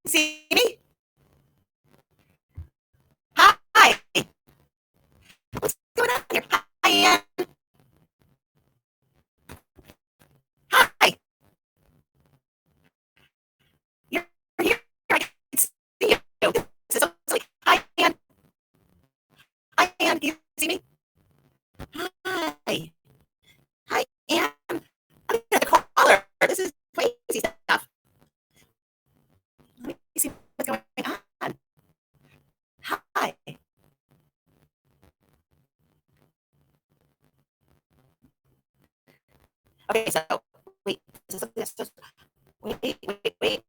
see me? Hi. What's going on here? Hi, Ann. Hi. You're here. I can see you. This is like, hi, Ann. Hi, Ann. Can you see me? Hi. Hi, Ann. I'm gonna call her. This is crazy stuff. Let me see what's going on. Hi. Okay, so wait. Wait.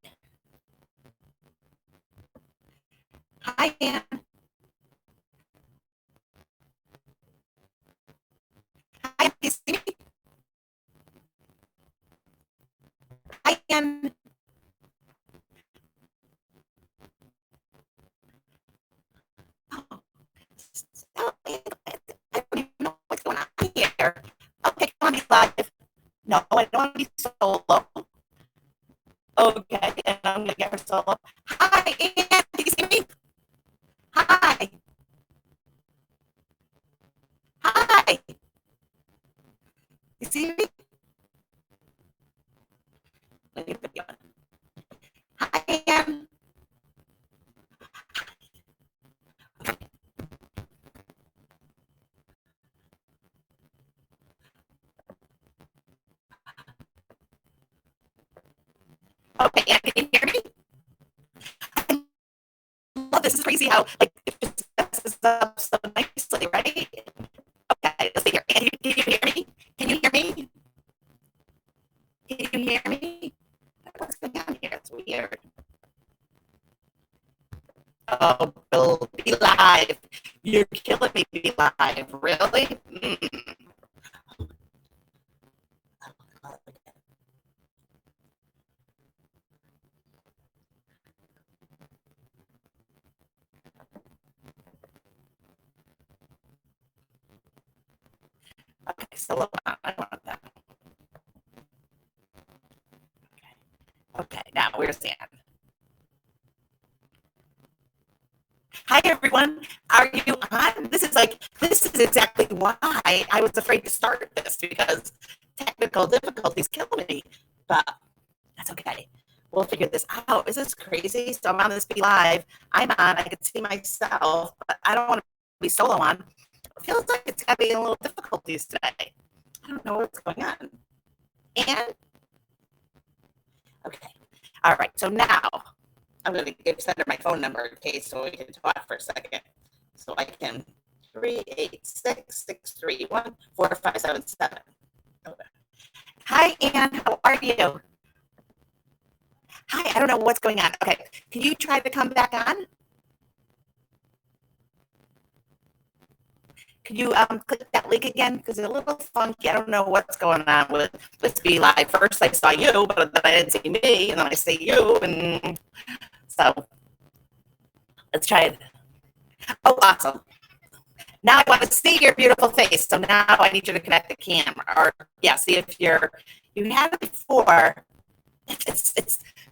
Hi, Ann. Hi, can you see me? Hi, Ann. Oh, I don't even know what's going on here. Okay, come on, be live. No, I don't want to be solo. Okay, and I'm gonna get her solo. Hi, Ann. Can you see me? Hi. Hi. You see me? Let me put you on. Hi, Ann. Okay, Ann, can you hear me? I love this. This is crazy how like it just sets this up so nicely, right? Okay, let's see here. Ann, can you hear me? Can you hear me? Can you hear me? What's going on here? It's weird. Oh, Bill, be live. You're killing me, be live. Really? Okay, so I want that. Okay, now where's Sam? Hi everyone. Are you on? This is exactly why I was afraid to start this because technical difficulties kill me. But that's okay. We'll figure this out. Is this crazy? So I'm on this Be Live. I'm on. I can see myself, but I don't want to be solo on. It feels like it's having a little difficulties today. I don't know what's going on. And okay. All right. So now I'm going to give Senator my phone number in case so we can talk for a second. So I can 386-631-4577. Hi, Ann. How are you? Hi. I don't know what's going on. Okay. Can you try to come back on? Can you click that link again? Because it's a little funky. I don't know what's going on with Let's Be Live. First, I saw you, but then I didn't see me, and then I see you, and so let's try it. Oh, awesome. Now I want to see your beautiful face. So now I need you to connect the camera, or yeah, see if you had it before.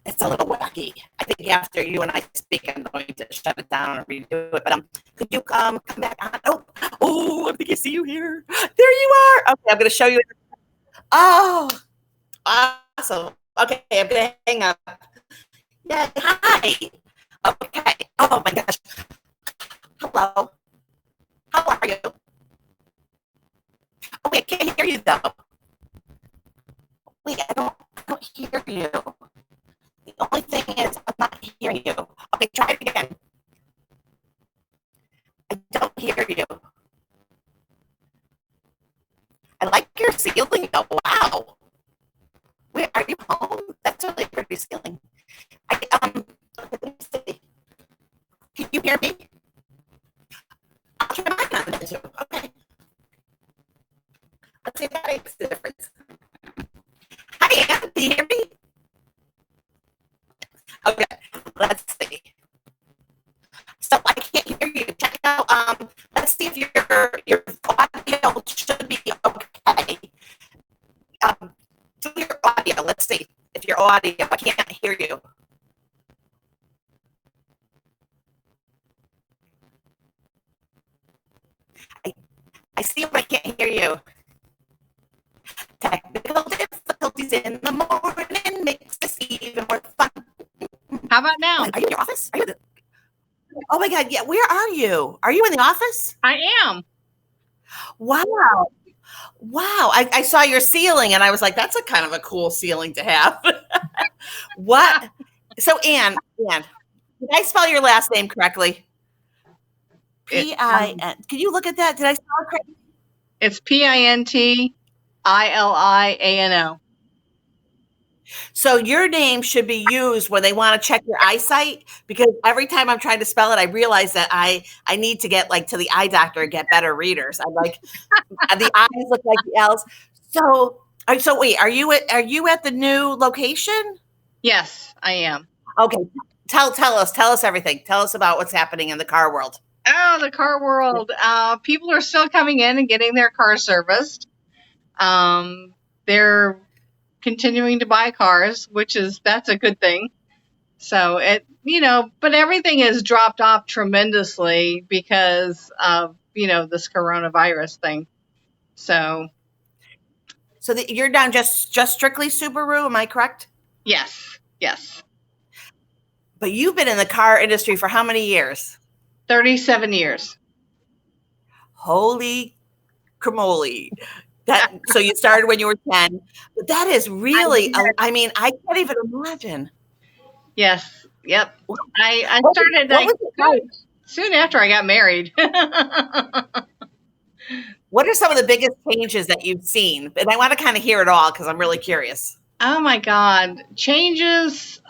It's a little wacky. I think after you and I speak, I'm going to shut it down and redo it. But could you come back on? Oh, I think I see you here. There you are. Okay, I'm going to show you. Oh, awesome. Okay, I'm going to hang up. Yeah, hi. Okay. Oh my gosh. Hello. How are you? Okay, I can't hear you though. Wait, I don't hear you. The only thing is, I'm not hearing you. Okay, try it again. I don't hear you. I like your ceiling. Oh, wow. Where are you home? That's really pretty ceiling. I okay, let me see. Can you hear me? I'll try my hand too. Okay. Let's see if that makes a difference. Hi, Ann. Can you hear me? Okay. Let's see. So I can't hear you. Check out. Let's see if your audio should be okay. Do your audio. Let's see if your audio. I can't hear you. How about now? Are you in your office? Oh my God. Yeah. Where are you? Are you in the office? I am. Wow. Wow. I saw your ceiling and I was like, that's a kind of a cool ceiling to have. What? So Ann, did I spell your last name correctly? P-I-N. Can you look at that? Did I spell it correctly? It's Pintiliano. So your name should be used when they want to check your eyesight, because every time I'm trying to spell it, I realize that I need to get like to the eye doctor and get better readers. I'm like, the eyes look like the L's. So wait, are you at the new location? Yes, I am. Okay. Tell us everything. Tell us about what's happening in the car world. Oh, the car world. People are still coming in and getting their cars serviced. They're continuing to buy cars, that's a good thing. So but everything has dropped off tremendously because of, this coronavirus thing. So you're down just strictly Subaru, am I correct? Yes. But you've been in the car industry for how many years? 37 years. Holy cramoly. So you started when you were 10, but that is really, I mean, I can't even imagine. Yes. Yep. I started soon after I got married. What are some of the biggest changes that you've seen? And I want to kind of hear it all because I'm really curious. Oh my God. Changes.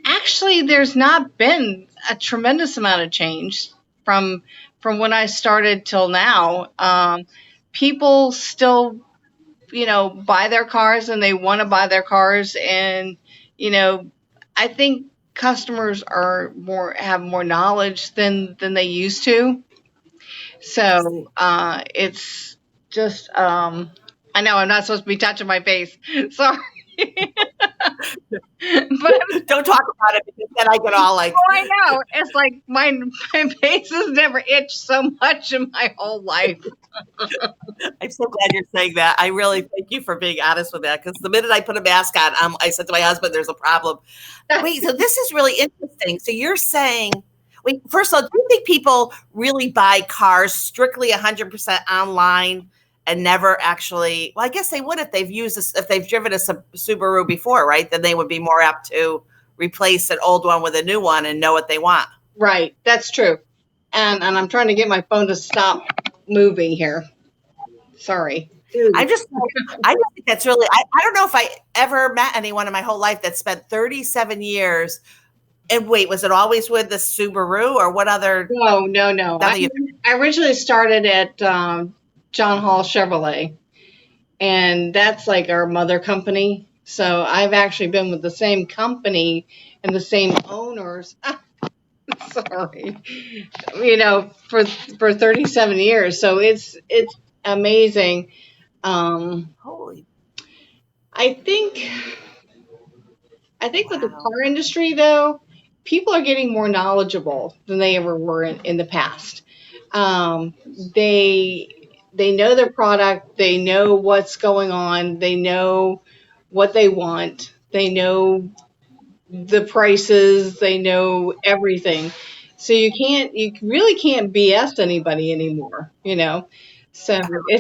Actually, there's not been a tremendous amount of change from when I started till now. People still, buy their cars and they want to buy their cars. And, I think customers have more knowledge than they used to. So, it's just, I know I'm not supposed to be touching my face. Sorry. But don't talk about it because then I get all like, oh, I know. It's like my face has never itched so much in my whole life. I'm so glad you're saying that. I really thank you for being honest with that, because the minute I put a mask on, I said to my husband, there's a problem. Wait, so this is really interesting. So you're saying, wait, first of all, do you think people really buy cars strictly 100% online and never actually, well, I guess they would if they've driven a Subaru before, right? Then they would be more apt to replace an old one with a new one and know what they want. Right. That's true. And I'm trying to get my phone to stop moving here. Sorry. I just think that's really, I don't know if I ever met anyone in my whole life that spent 37 years. And wait, was it always with the Subaru or what other? No. I originally started at John Hall Chevrolet, and that's like our mother company. So I've actually been with the same company and the same owners. Sorry, for 37 years. So it's amazing. Holy. I think with the car industry, though, people are getting more knowledgeable than they ever were in the past. They know their product. They know what's going on. They know what they want. They know the prices. They know everything. So you really can't BS anybody anymore, So well,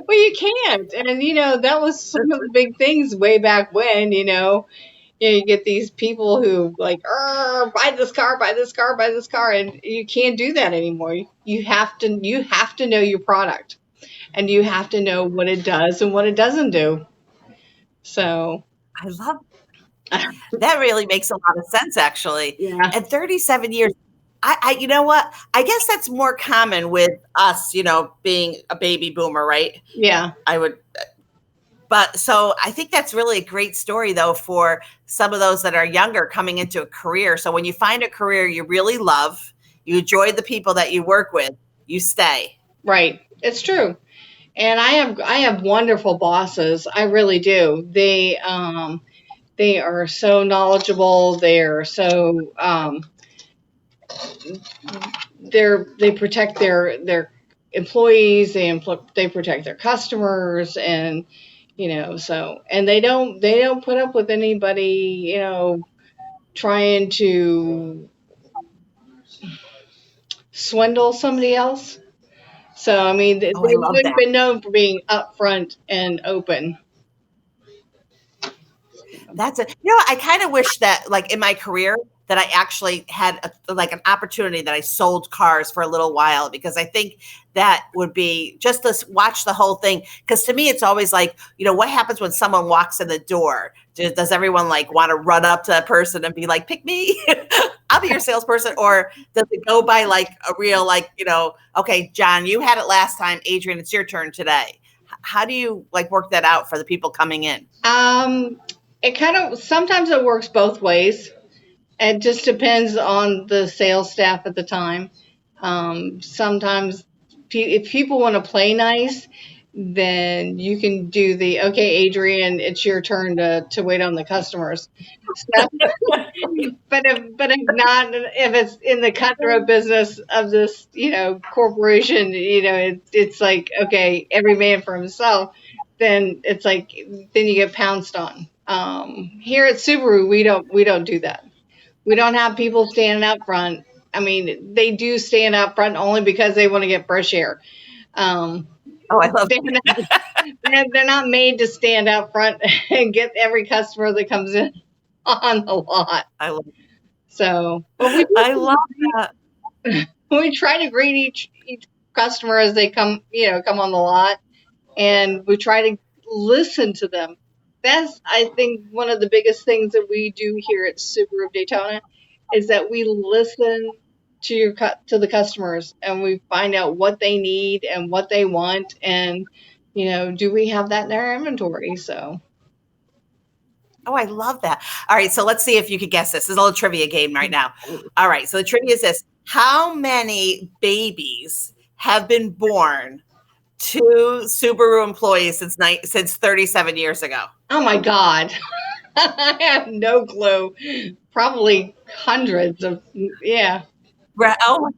you can't. And, that was some of the big things way back when, you get these people who like, buy this car, and you can't do that anymore. You have to know your product, and you have to know what it does and what it doesn't do. So I love that. Really makes a lot of sense, actually. Yeah. And 37 years, I you know what? I guess that's more common with us, being a baby boomer, right? Yeah. But so I think that's really a great story, though, for some of those that are younger coming into a career. So when you find a career you really love, you enjoy the people that you work with, you stay. Right. It's true. And I have wonderful bosses. I really do. They are so knowledgeable. They are so they protect their employees. They protect their customers, and So, and they don't put up with anybody, trying to swindle somebody else. So, I mean, they've Oh, I love always that. been known for being upfront and open. That's it. I kind of wish that, like in my career, that I actually had like an opportunity that I sold cars for a little while, because I think that would be just to watch the whole thing. Because to me, it's always like, what happens when someone walks in the door? Does everyone like want to run up to that person and be like, pick me? I'll be your salesperson. Or does it go by like a real, like, okay, John, you had it last time. Adrienne, it's your turn today. How do you like work that out for the people coming in? It kind of sometimes it works both ways. It just depends on the sales staff at the time. Sometimes if people want to play nice, then you can do okay, Adrienne, it's your turn to wait on the customers. So, but if not, if it's in the cutthroat business of this, corporation, it's like, okay, every man for himself. Then it's like, then you get pounced on. Here at Subaru, we don't do that. We don't have people standing up front. I mean, they do stand up front only because they want to get fresh air. Um, Oh, I love they're not, they're not made to stand up front and get every customer that comes in on the lot. I love So, but we I love that. try to greet each customer as they come on the lot, and we try to listen to them. That's, I think, one of the biggest things that we do here at Subaru of Daytona is that we listen to the customers, and we find out what they need and what they want, and do we have that in our inventory? So, Oh, I love that. All right, so let's see if you could guess this. This is a little trivia game right now. All right, so the trivia is this: how many babies have been born to Subaru employees since 37 years ago? oh my God, I have no clue. Probably hundreds of, yeah. Right. Oh,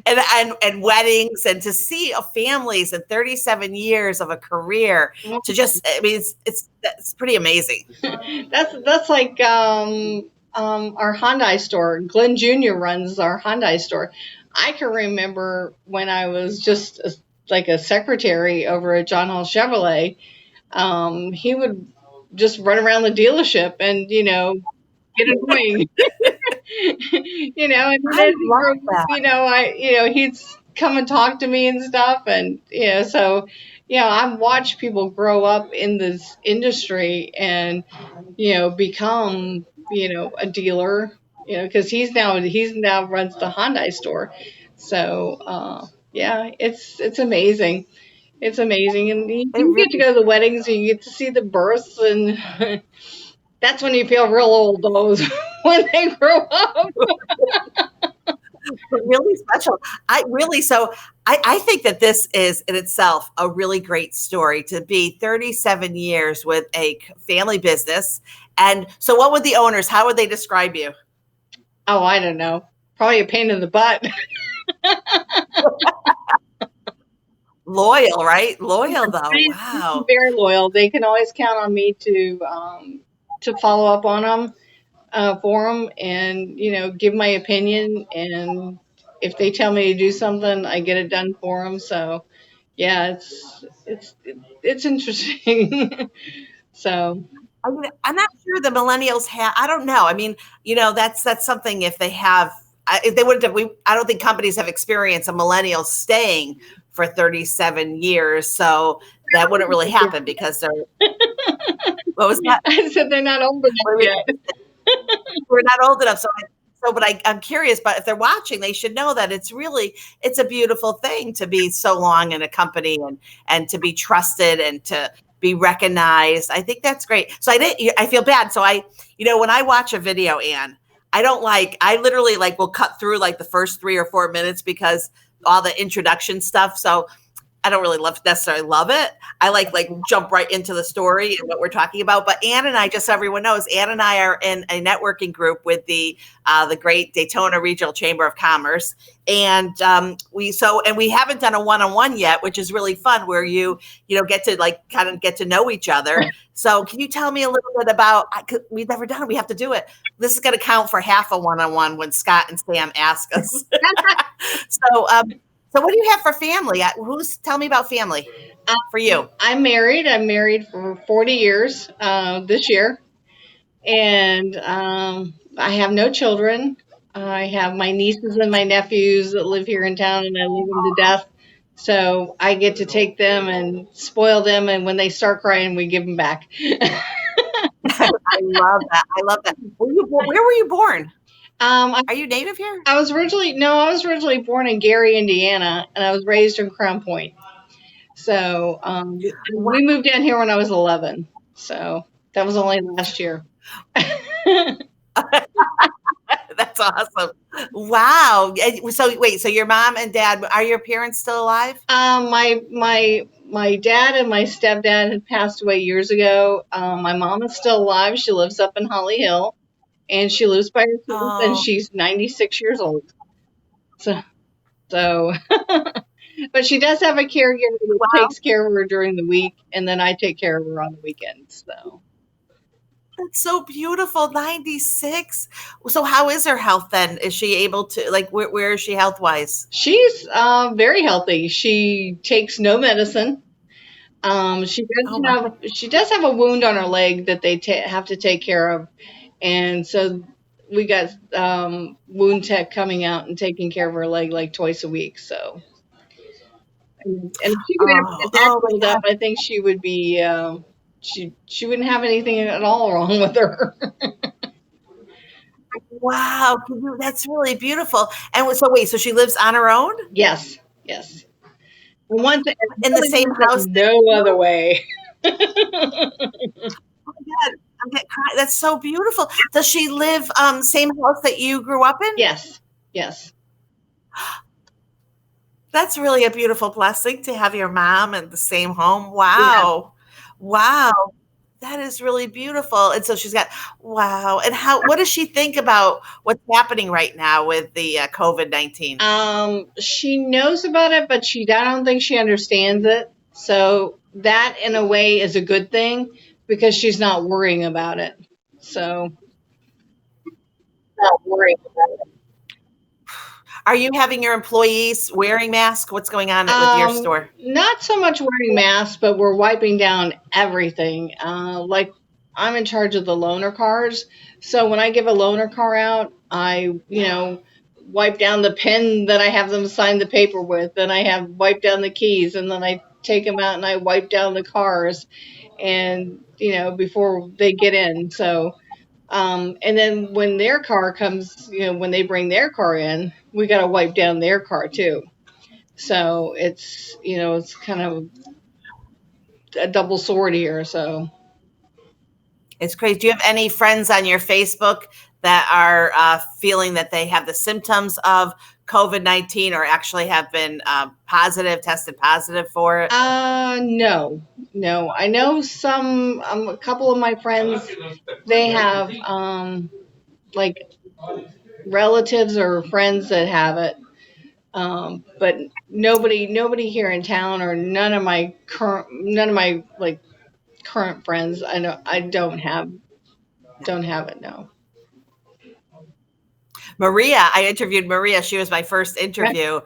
and weddings, and to see families in 37 years of a career, to just, I mean, it's pretty amazing. That's like our Hyundai store. Glenn Jr. runs our Hyundai store. I can remember when I was just like a secretary over at John Hall Chevrolet. He would just run around the dealership and get annoying. And I then as he love grew that. up, he'd come and talk to me and stuff, and so I've watched people grow up in this industry and become a dealer, because he's now runs the Hyundai store. So yeah, it's amazing. It's amazing, and It you get to really, go to the weddings and you get to see the births, and that's when you feel real old, those when they grow up. really special. I think that this is in itself a really great story, to be 37 years with a family business. And so what would the owners, how would they describe you? Oh, I don't know. Probably a pain in the butt. Loyal, right? Loyal though. Wow. Very loyal. They can always count on me to follow up on them, for them, and give my opinion. And if they tell me to do something, I get it done for them. So yeah, it's interesting. So I mean, I'm not sure the millennials have. I don't know. I mean, that's something. If they have, if they wouldn't have, I don't think companies have experienced a millennial staying for 37 years. So that wouldn't really happen, because they're. What was that? I said they're not old enough yet. We're not old enough. But I'm curious. But if they're watching, they should know that it's a beautiful thing to be so long in a company, and to be trusted and to be recognized. I think that's great. So I feel bad. So when I watch a video, Anne, I literally will cut through like the first 3 or 4 minutes, because all the introduction stuff. So I don't really necessarily love it. I like jump right into the story and what we're talking about. But Ann and I, just so everyone knows, Ann and I are in a networking group with the great Daytona Regional Chamber of Commerce, and we haven't done a one-on-one yet, which is really fun, where you get to kind of get to know each other. So can you tell me a little bit about? We've never done it. We have to do it. This is going to count for half a one-on-one when Scott and Sam ask us. So. So what do you have for family? Tell me about family for you. I'm married. I'm married for 40 years this year. And I have no children. I have my nieces and my nephews that live here in town, and I love them to death. So I get to take them and spoil them, and when they start crying, we give them back. I love that. I love that. Where were you born? Are you native here? I was originally born in Gary, Indiana, and I was raised in Crown Point. So we moved down here when I was 11. So that was only last year. That's awesome. Wow. So wait, so your mom and dad, are your parents still alive? My dad and my stepdad had passed away years ago. My mom is still alive. She lives up in Holly Hill. And she lives by herself, and she's 96 years old. So, but she does have a caregiver that takes care of her during the week, and then I take care of her on the weekends. So that's so beautiful. 96. So how is her health then? Is she able to where is she health wise? She's very healthy. She takes no medicine. She does have a wound on her leg that they have to take care of. And so we got wound tech coming out and taking care of her leg like twice a week. So, and if she could ever get that pulled up, I think she would be she wouldn't have anything at all wrong with her. Wow, that's really beautiful. And so wait, so she lives on her own? Yes. One thing, in the same house? No other way. Oh my God. That's so beautiful. Does she live same house that you grew up in? Yes. That's really a beautiful blessing to have your mom in the same home. Wow. Yeah. Wow. That is really beautiful. And so she's got, wow. And what does she think about what's happening right now with the COVID-19? She knows about it, but I don't think she understands it. So that in a way is a good thing, because she's not worrying about it. So, not worrying about it. Are you having your employees wearing masks? What's going on with your store? Not so much wearing masks, but we're wiping down everything. Like I'm in charge of the loaner cars. So when I give a loaner car out, I, wipe down the pen that I have them sign the paper with, and I have wiped down the keys, and then I take them out and I wipe down the cars, and before they get in. So and then when their car comes, when they bring their car in, we got to wipe down their car too. So it's it's kind of a double sword here. So it's crazy. Do you have any friends on your Facebook that are feeling that they have the symptoms of COVID-19 or actually have been tested positive for it? No. I know a couple of my friends, they have like relatives or friends that have it, but nobody here in town, or none of my current friends. I know I don't have it. No. Maria, I interviewed Maria. She was my first interview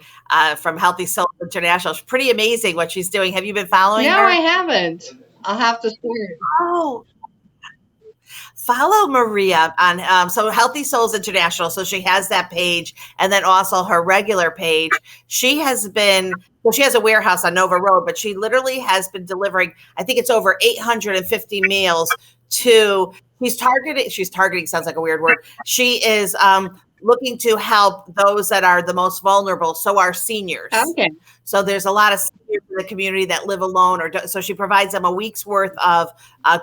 from Healthy Souls International. It's pretty amazing what she's doing. Have you been following her? No, I haven't. I'll have to swear. Oh, follow Maria on so Healthy Souls International. So she has that page, and then also her regular page. She has a warehouse on Nova Road, but she literally has been delivering, I think it's over 850 meals to. She's targeting sounds like a weird word. She is looking to help those that are the most vulnerable. So our seniors. Okay. So there's a lot of seniors in the community that live alone, so she provides them a week's worth of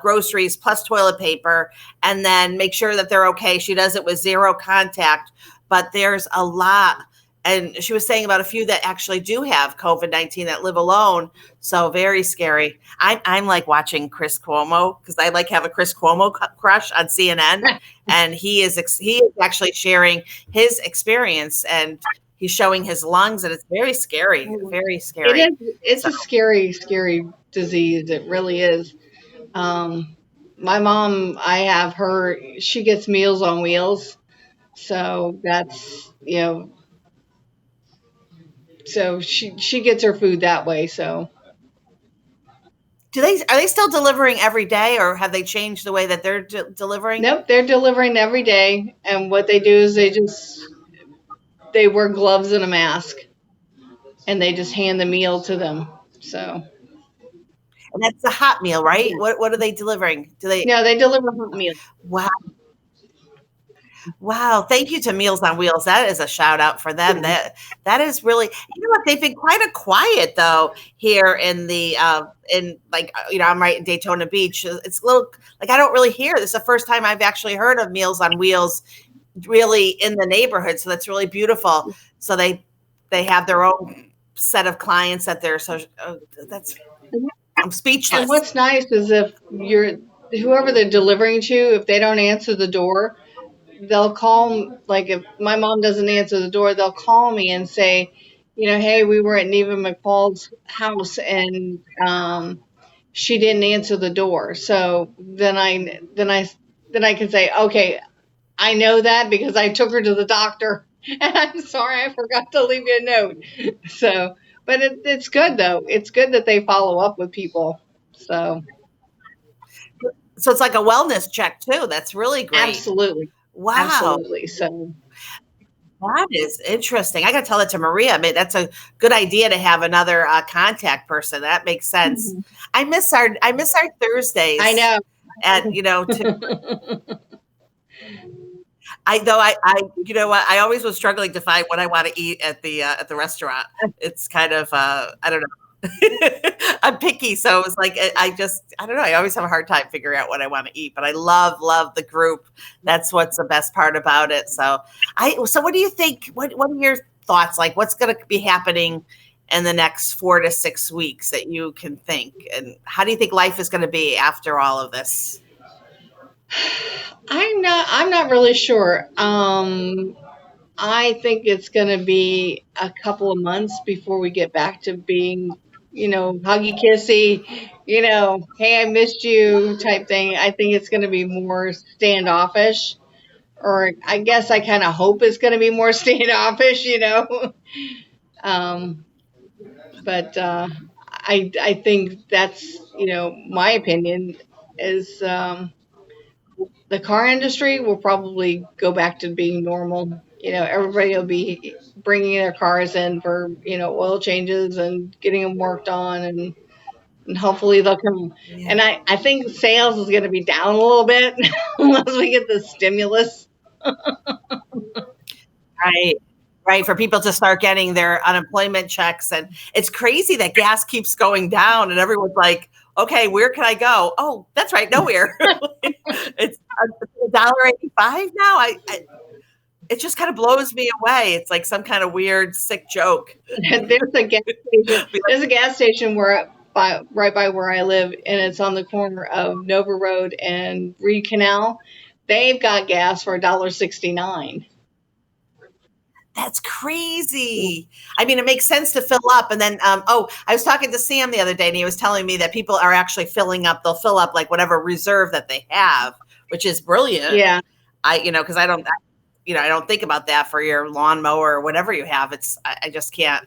groceries plus toilet paper, and then make sure that they're okay. She does it with zero contact, but there's a lot. And she was saying about a few that actually do have COVID-19 that live alone. So very scary. I'm like watching Chris Cuomo because I like have a Chris Cuomo crush on CNN, and he is actually sharing his experience, and he's showing his lungs, and it's very scary, very It scary. is. It's So a scary, scary disease. It really is. Um, my mom, I have her. She gets Meals on Wheels, so that's so she gets her food that way. So are they still delivering every day, or have they changed the way that they're delivering? nope, they're delivering every day, and what they do is they wear gloves and a mask, and they just hand the meal to them. So And that's a hot meal, right? yeah, What are they delivering? Do they? no, they deliver hot meals. Wow. Wow, thank you to Meals on Wheels. That is a shout out for them. Yeah. That is really, you know what, they've been quite a quiet though here in the in like I'm right in Daytona Beach. It's a little like I don't really hear. This is the first time I've actually heard of Meals on Wheels really in the neighborhood. So that's really beautiful. So they have their own set of clients that they're so that's I'm And speechless. what's nice is if you're whoever they're delivering to, if they don't answer the door, they'll call. Like if my mom doesn't answer the door, they'll call me and say, hey, we were at Neva McFall's house and she didn't answer the door. So then I can say, okay, I know that because I took her to the doctor, and I'm sorry I forgot to leave you a note. So, but it's good though. It's good that they follow up with people. So, So it's like a wellness check too. That's really great. absolutely, Wow. absolutely. So, That is interesting. I got to tell that to Maria. I mean, that's a good idea to have another contact person. That makes sense. mhm. I miss our I Thursdays, know. and I you know what, I always was struggling to find what I want to eat at the restaurant. It's kind of I don't know. I'm picky, so it was like I don't know. I always have a hard time figuring out what I want to eat, but I love the group. That's what's the best part about it. So what do you think? What are your thoughts? Like, what's going to be happening in the next 4 to 6 weeks that you can think, and how do you think life is going to be after all of this? I'm not really sure. I think it's going to be a couple of months before we get back to being, huggy kissy, hey, I missed you type thing. I think it's going to be more standoffish, or I guess I kind of hope it's going to be more standoffish. Um, but I think that's, my opinion is the car industry will probably go back to being normal. Everybody will be bringing their cars in for, oil changes and getting them worked on, and hopefully they'll come. Yeah. And I think sales is going to be down a little bit unless we get the stimulus. Right. Right. For people to start getting their unemployment checks. And it's crazy that gas keeps going down and everyone's like, okay, where can I go? Oh, that's right. Nowhere. It's $1.85 now. It just kind of blows me away. It's like some kind of weird, sick joke. There's a gas station. There's a gas station right by where I live, and it's on the corner of Nova Road and Reed Canal. They've got gas for $1.69. That's crazy. I mean, it makes sense to fill up. And then, I was talking to Sam the other day and he was telling me that people are actually filling up. They'll fill up like whatever reserve that they have, which is brilliant. Yeah. Because I don't think about that for your lawnmower or whatever you have. I just can't.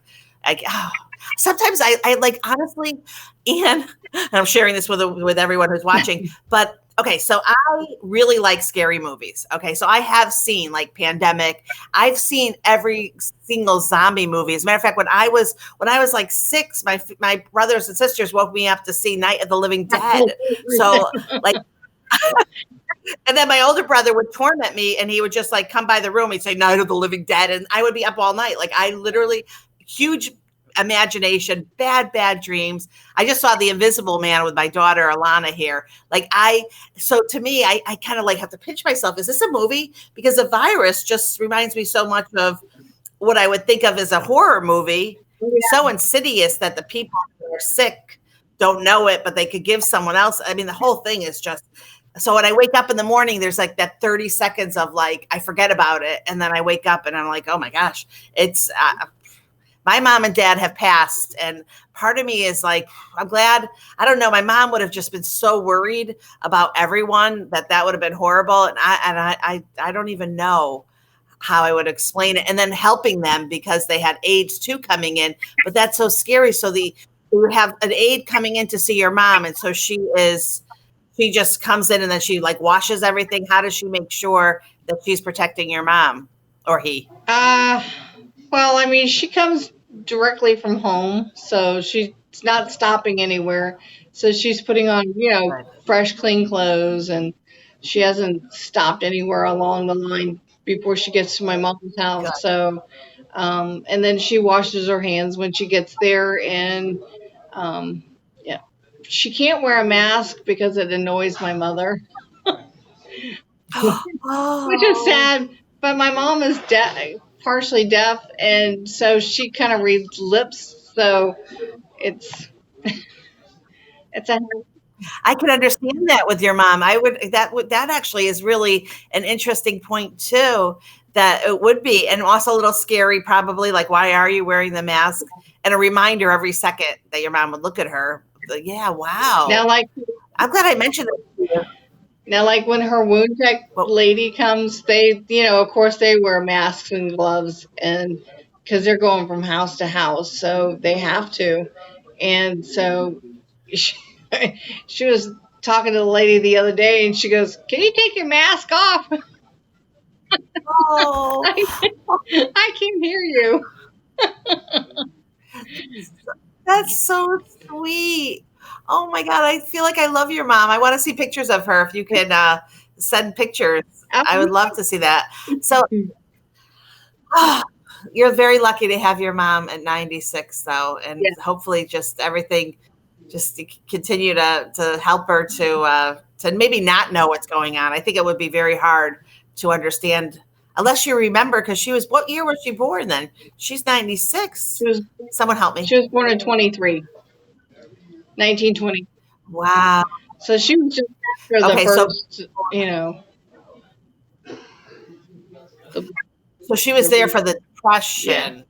Sometimes I like, honestly, and I'm sharing this with everyone who's watching, but okay, so I really like scary movies. Okay, so I have seen like Pandemic. I've seen every single zombie movie. As a matter of fact, when I was like 6, my brothers and sisters woke me up to see Night of the Living Dead. So like, and then my older brother would torment me, and he would just like come by the room. He'd say Night of the Living Dead, and I would be up all night. Like I literally huge imagination, bad dreams. I just saw The Invisible Man with my daughter Alana here. So to me, I kind of like have to pinch myself. Is this a movie? Because the virus just reminds me so much of what I would think of as a horror movie, Yeah. so insidious that the people who are sick don't know it, but they could give someone else. I mean, the whole thing is just, so when I wake up in the morning, there's like that 30 seconds of like, I forget about it. And then I wake up and I'm like, oh my gosh, it's, my mom and dad have passed. And part of me is like, I'm glad, I don't know. My mom would have just been so worried about everyone that would have been horrible. And I don't even know how I would explain it. And then helping them because they had aides too coming in, but that's so scary. So you have an aide coming in to see your mom. And so she just comes in and then she like washes everything. How does she make sure that she's protecting your mom or he? Well, I mean, she comes directly from home, so she's not stopping anywhere. So she's putting on, Good. fresh, clean clothes, and she hasn't stopped anywhere along the line before she gets to my mom's Good. house. So, and then she washes her hands when she gets there, and um, yeah, she can't wear a mask because it annoys my mother, which is Oh, sad. But my mom is partially deaf, and so she kind of reads lips. So it's it's a I can understand that with your mom. That actually is really an interesting point too. That it would be, and also a little scary, probably. Like, why are you wearing the mask? And a reminder every second that your mom would look at her. Like, yeah, now wow. like I'm glad I mentioned it to you. now like when her wound tech But lady comes, they of course they wear masks and gloves, and because they're going from house to house, so they have to. And so she, she was talking to the lady the other day, and she goes, "Can you take your mask off?" oh, I can't hear you. that's so sweet. Oh my God, I feel like I love your mom. I want to see pictures of her. If you can send pictures, I would love to see that. So you're very lucky to have your mom at 96, though, and Yeah. hopefully, just everything, just to continue to help her to maybe not know what's going on. I think it would be very hard to understand unless you remember, because she was, what year was she born? Then she's 96. She was Someone help me. she was born in 1920. Wow. So she was just after the Okay, so first, the, so she was there for the yeah. depression.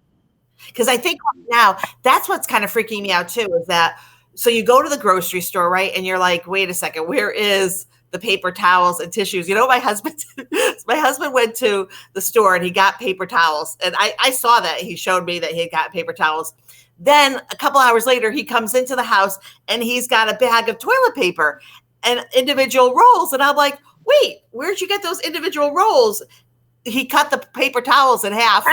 Because I think right now that's what's kind of freaking me out too, is that so you go to the grocery store, right? And you're like, wait a second, where is the paper towels and tissues? You know, my husband went to the store and he got paper towels. And I saw that. He showed me that he had got paper towels. Then a couple hours later, he comes into the house and he's got a bag of toilet paper and individual rolls. And I'm like, wait, where'd you get those individual rolls? He cut the paper towels in half.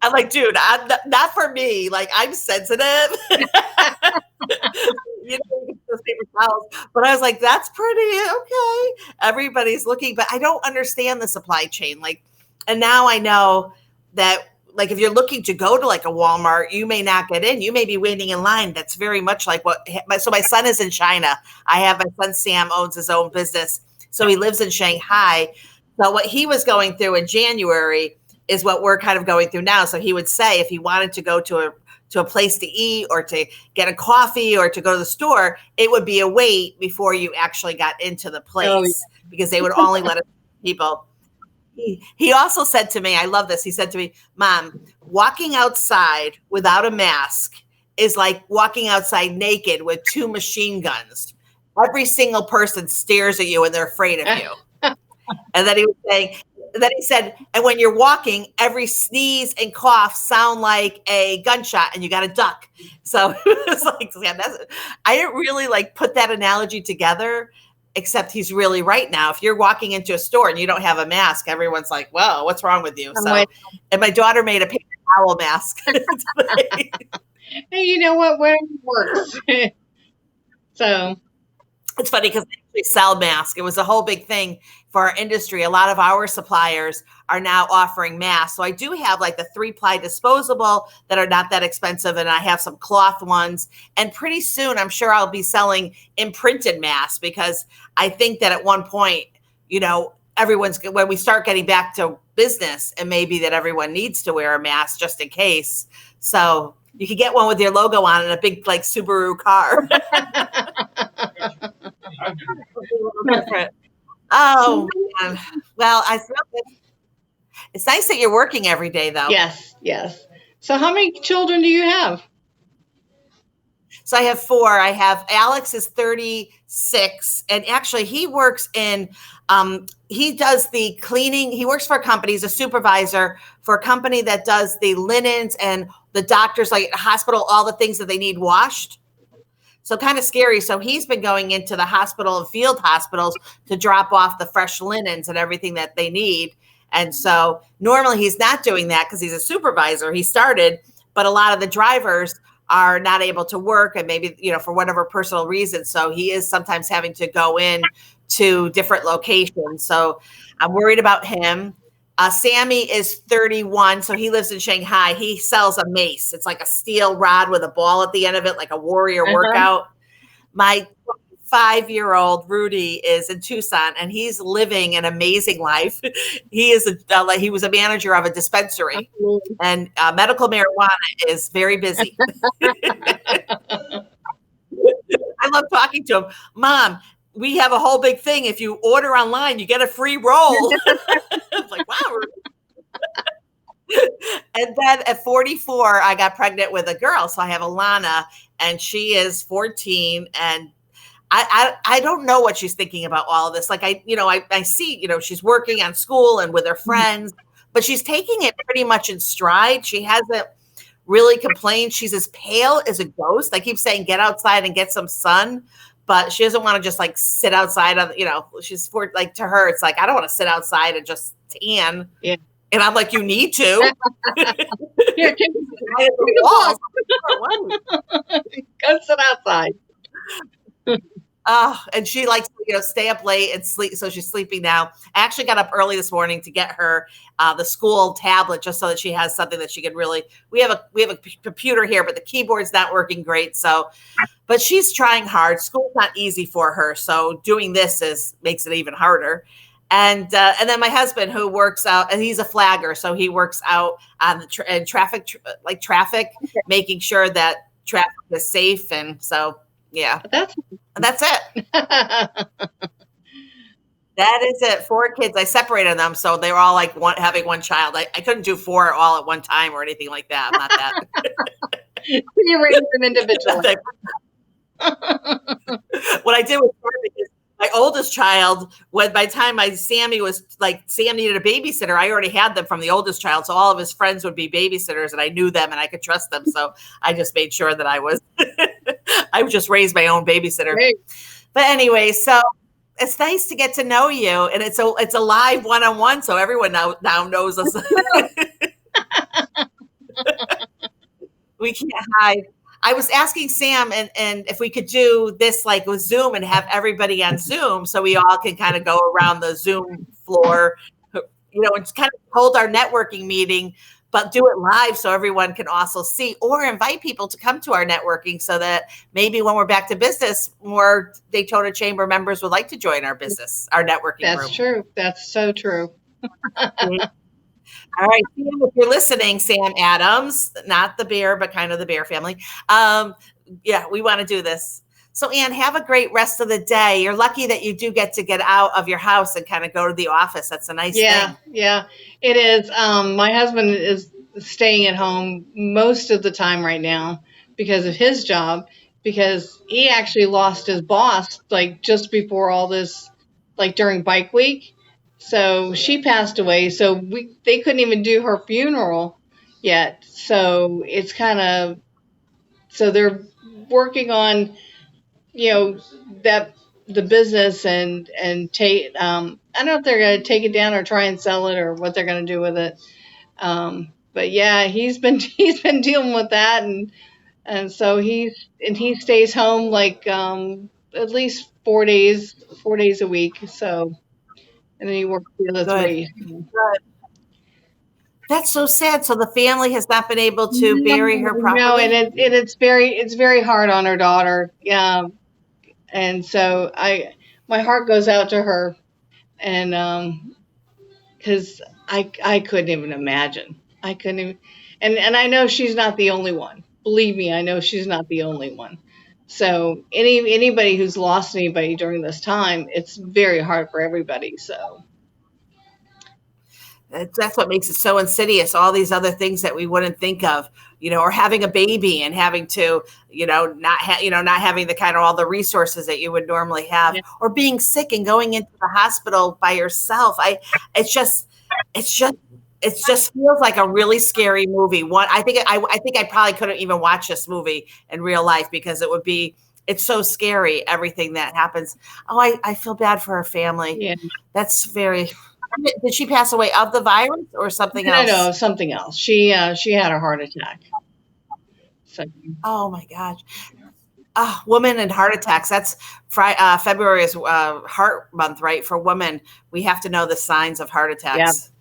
I'm like, dude, I'm not for me. Like, I'm sensitive. Those paper towels. But I was like, that's pretty okay. Everybody's looking, but I don't understand the supply chain. Like, and now I know that, like, if you're looking to go to like a Walmart, you may not get in. You may be waiting in line. That's very much like so my son is in China. I have my son Sam owns his own business. So he lives in Shanghai. So what he was going through in January is what we're kind of going through now. So he would say if he wanted to go to a place to eat or to get a coffee or to go to the store, it would be a wait before you actually got into the Oh, place because they would only let people. He also said to me, I love this. He said to me, Mom, walking outside without a mask is like walking outside naked with two machine guns. Every single person stares at you and they're afraid of you. And then he said, and when you're walking, every sneeze and cough sound like a gunshot and you got to duck. So it's like, yeah, I didn't really like put that analogy together, except he's really right now. If you're walking into a store and you don't have a mask, everyone's like, well, what's wrong with you? So, and my daughter made a paper towel mask. hey, you know what? Where it works. So It's funny because they actually sell masks. It was a whole big thing for our industry. A lot of our suppliers are now offering masks. So I do have like the 3-ply disposable that are not that expensive. And I have some cloth ones. And pretty soon, I'm sure I'll be selling imprinted masks because I think that at one point, when we start getting back to business, and maybe that everyone needs to wear a mask just in case. So you could get one with your logo on in a big like Subaru car. Different. Oh man. Well, I feel it's nice that you're working every day though. Yes, yes. So how many children do you have? So I have 4. I have Alex is 36, and actually he works in he does the cleaning. He works for a company. He's a supervisor for a company that does the linens and the doctors, like hospital, all the things that they need washed. So kind of scary. So he's been going into the hospital and field hospitals to drop off the fresh linens and everything that they need. And so normally he's not doing that because he's a supervisor. He started, but a lot of the drivers are not able to work, and maybe, for whatever personal reason. So he is sometimes having to go in to different locations. So I'm worried about him. Sammy is 31, so he lives in Shanghai. He sells a mace. It's like a steel rod with a ball at the end of it, like a warrior workout. My 5-year-old Rudy is in Tucson, and he's living an amazing life. He was a manager of a dispensary, and medical marijuana is very busy. I love talking to him. Mom, we have a whole big thing. If you order online, you get a free roll. It's like, wow. And then at 44, I got pregnant with a girl. So I have Alana, and she is 14, and I don't know what she's thinking about all of this. Like I see, she's working on school and with her friends, but she's taking it pretty much in stride. She hasn't really complained. She's as pale as a ghost. I keep saying, get outside and get some sun, but she doesn't want to just like sit outside of, she's to her, it's like, I don't want to sit outside and just tan. Yeah. And I'm like, you need to. Here, go sit outside. And she likes to, stay up late and sleep. So she's sleeping now. I actually got up early this morning to get her the school tablet, just so that she has something that she can really. We have a computer here, but the keyboard's not working great. So, but she's trying hard. School's not easy for her, so doing this makes it even harder. And then my husband, who works out, and he's a flagger, so he works out on the traffic, making sure that traffic is safe, and so. Yeah, that's it. That is it. 4 kids. I separated them, so they were all like having one child. I couldn't do 4 all at one time or anything like that. I'm not that. You raised them individually. What I did was my oldest child, by the time Sam needed a babysitter, I already had them from the oldest child. So all of his friends would be babysitters, and I knew them and I could trust them. So I just made sure that I would just raise my own babysitter. Great. But anyway, so it's nice to get to know you, and it's a live one-on-one. So everyone now knows us. We can't hide. I was asking Sam and if we could do this like with Zoom and have everybody on Zoom, so we all can kind of go around the Zoom floor, and kind of hold our networking meeting, but do it live so everyone can also see, or invite people to come to our networking so that maybe when we're back to business, more Daytona Chamber members would like to join our business, our networking That's room. True. That's so true. All right, Sam, if you're listening, Sam Adams, not the bear, but kind of the bear family. Yeah, we want to do this. So, Ann, have a great rest of the day. You're lucky that you do get out of your house and kind of go to the office. That's a nice thing. Yeah, it is. My husband is staying at home most of the time right now because of his job, because he actually lost his boss like just before all this, like during Bike Week. So she passed away. So they couldn't even do her funeral yet. So it's so they're working on, that the business and take. I don't know if they're going to take it down or try and sell it or what they're going to do with it. But yeah, he's been dealing with that, and so he stays home like at least 4 days a week. So. And then he works the other 3. Good. That's so sad. So the family has not been able to bury her properly. No, and it's very hard on her daughter. Yeah, and so my heart goes out to her, and because I couldn't even imagine. I couldn't even, and I know she's not the only one. Believe me, I know she's not the only one. So anybody who's lost anybody during this time, it's very hard for everybody. So That's what makes it so insidious. All these other things that we wouldn't think of, or having a baby and having to, not having the kind of all the resources that you would normally have, yeah, or being sick and going into the hospital by yourself. It's just, it's just, it just feels like a really scary movie. I think I probably couldn't even watch this movie in real life because it's so scary, everything that happens. Oh, I feel bad for her family. yeah. That's very, did she pass away of the virus or something No, else? something else. She had a heart attack. So Oh my gosh. Women and heart attacks. That's February is heart month, right? For women, we have to know the signs of heart yeah, attacks.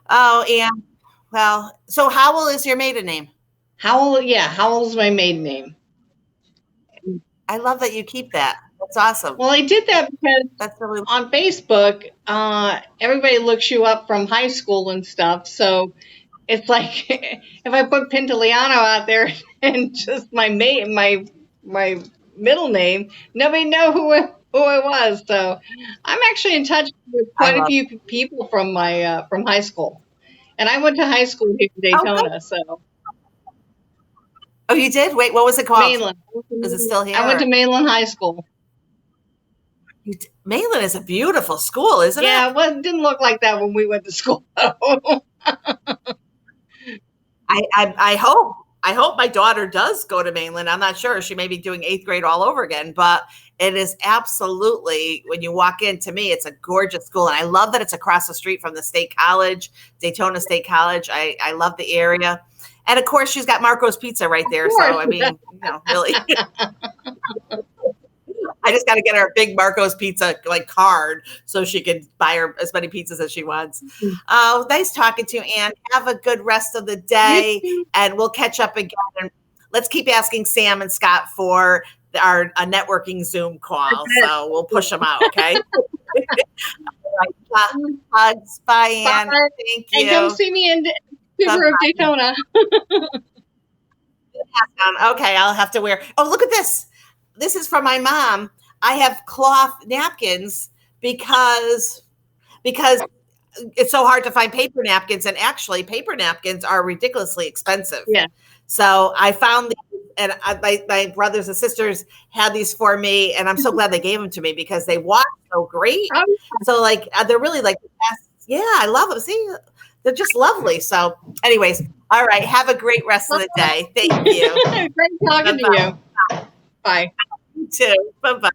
Oh, and well, so Howell is your maiden name. Howell. Yeah, Howell's my maiden name. I love that you keep that. That's awesome. Well, I did that because That's really on Facebook, everybody looks you up from high school and stuff. So it's like if I put Pintiliano out there and just my middle name, nobody know who I was. So I'm actually in touch with I quite a love. few people from my from high school, and I went to high school here in Oh, good. Daytona. So Oh, you did? Wait, what was it called? Mainland, Is it still here? I went to Or Mainland High School. Mainland is a beautiful school, isn't it? Yeah, well, it didn't look like that when we went to school. Though. I hope my daughter does go to Mainland. I'm not sure. She may be doing 8th grade all over again, but it is absolutely, when you walk in, to me, it's a gorgeous school. And I love that it's across the street from the State College, Daytona State College. I love the area. And of course, she's got Marco's Pizza right there. So, I mean, really. I just got to get her a big Marco's Pizza card so she can buy her as many pizzas as she wants. Oh, nice talking to you, Anne. Have a good rest of the day, and we'll catch up again. And let's keep asking Sam and Scott for our networking Zoom call. So we'll push them out, okay? Hugs. Bye, Anne. Bye. Thank you. And come see me in Super of Daytona. Okay, I'll have to wear. Oh, look at this. This is from my mom. I have cloth napkins because it's so hard to find paper napkins, and actually paper napkins are ridiculously expensive. Yeah. So I found these, and my brothers and sisters had these for me, and I'm so glad they gave them to me because they wash so great. So they're really like the best. Yeah, I love them. See, they're just lovely. So anyways, all right. Have a great rest of the day. Thank you. Great talking to you. Bye. You too. Bye-bye.